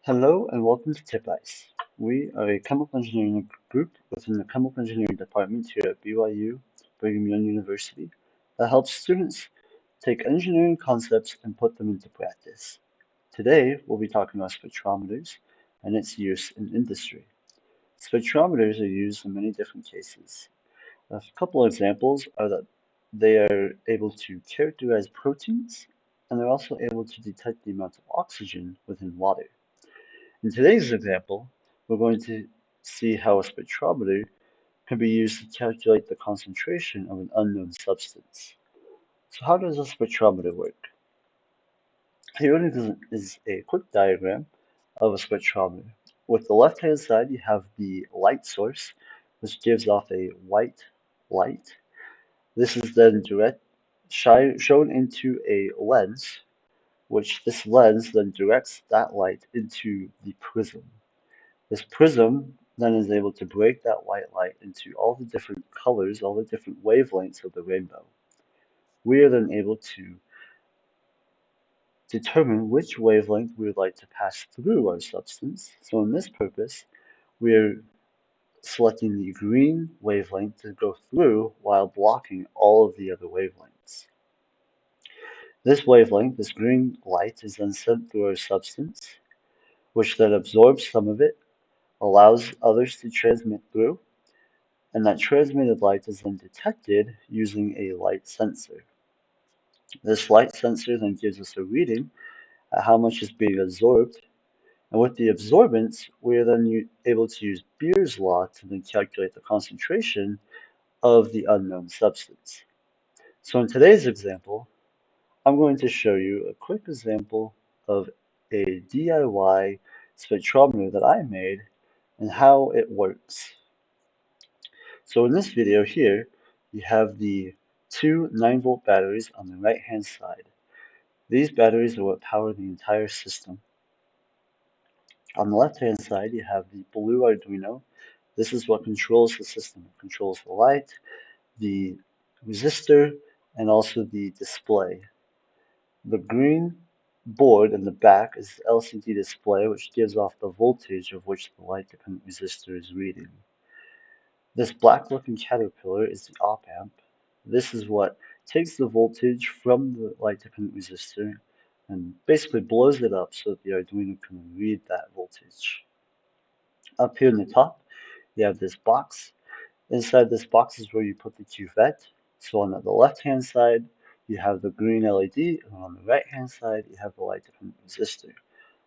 Hello and welcome to Tip Ice. We are a chemical engineering group within the chemical engineering department here at BYU, Brigham Young University, that helps students take engineering concepts and put them into practice. Today, we'll be talking about spectrometers and its use in industry. Spectrometers are used in many different cases. A couple of examples are that they are able to characterize proteins, and they're also able to detect the amount of oxygen within water. In today's example, we're going to see how a spectrometer can be used to calculate the concentration of an unknown substance. So how does a spectrometer work? Here is a quick diagram of a spectrometer. With the left-hand side, you have the light source, which gives off a white light. This is then shown into a lens, which this lens then directs that light into the prism. This prism then is able to break that white light into all the different colors, all the different wavelengths of the rainbow. We are then able to determine which wavelength we would like to pass through our substance. So in this purpose, we are selecting the green wavelength to go through while blocking all of the other wavelengths. This wavelength, this green light, is then sent through our substance, which then absorbs some of it, allows others to transmit through, and that transmitted light is then detected using a light sensor. This light sensor then gives us a reading at how much is being absorbed, and with the absorbance, we are then able to use Beer's law to then calculate the concentration of the unknown substance. So in today's example, I'm going to show you a quick example of a DIY spectrometer that I made and how it works. So in this video here, you have the two 9-volt batteries on the right-hand side. These batteries are what power the entire system. On the left-hand side, you have the blue Arduino. This is what controls the system. It controls the light, the resistor, and also the display. The green board in the back is the LCD display, which gives off the voltage of which the light-dependent resistor is reading. This black-looking caterpillar is the op-amp. This is what takes the voltage from the light-dependent resistor and basically blows it up so that the Arduino can read that voltage. Up here in the top, you have this box. Inside this box is where you put the cuvette. So on the left-hand side, you have the green LED, and on the right-hand side, you have the light-dependent resistor.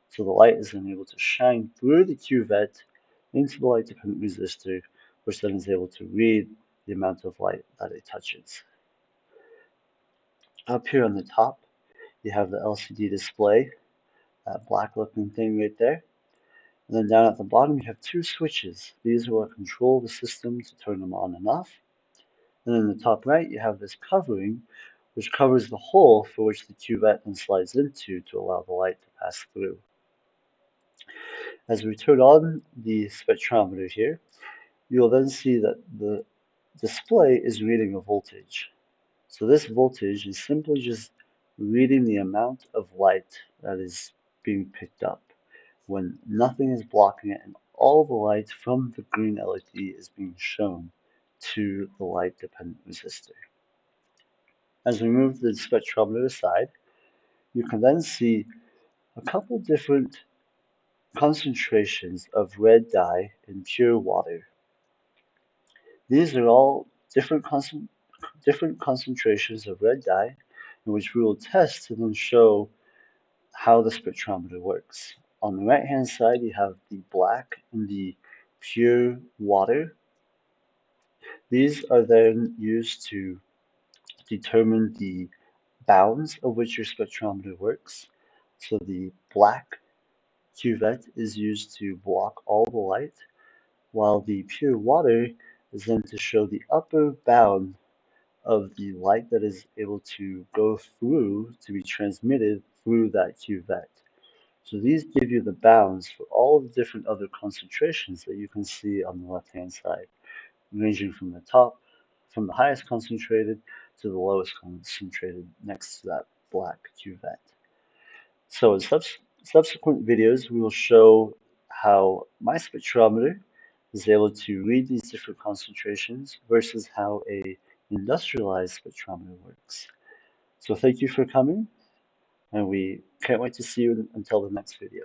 So the light is then able to shine through the cuvette into the light-dependent resistor, which then is able to read the amount of light that it touches. Up here on the top, you have the LCD display, that black looking thing right there. And then down at the bottom, you have two switches. These are what control the system to turn them on and off. And in the top right, you have this covering, which covers the hole for which the cuvette then slides into to allow the light to pass through. As we turn on the spectrometer here, you'll then see that the display is reading a voltage. So this voltage is simply just reading the amount of light that is being picked up when nothing is blocking it and all the light from the green LED is being shown to the light-dependent resistor. As we move the spectrometer aside, you can then see a couple different concentrations of red dye in pure water. These are all different concentrations of red dye in which we will test to then show how the spectrometer works. On the right-hand side, you have the black and the pure water. These are then used to determine the bounds of which your spectrometer works. So the black cuvette is used to block all the light, while the pure water is then to show the upper bound of the light that is able to go through to be transmitted through that cuvette. So these give you the bounds for all the different other concentrations that you can see on the left-hand side, ranging from the top, from the highest concentrated to the lowest concentrated next to that black cuvette. So subsequent videos, we will show how my spectrometer is able to read these different concentrations versus how a industrialized spectrometer works. So thank you for coming, and we can't wait to see you until the next video.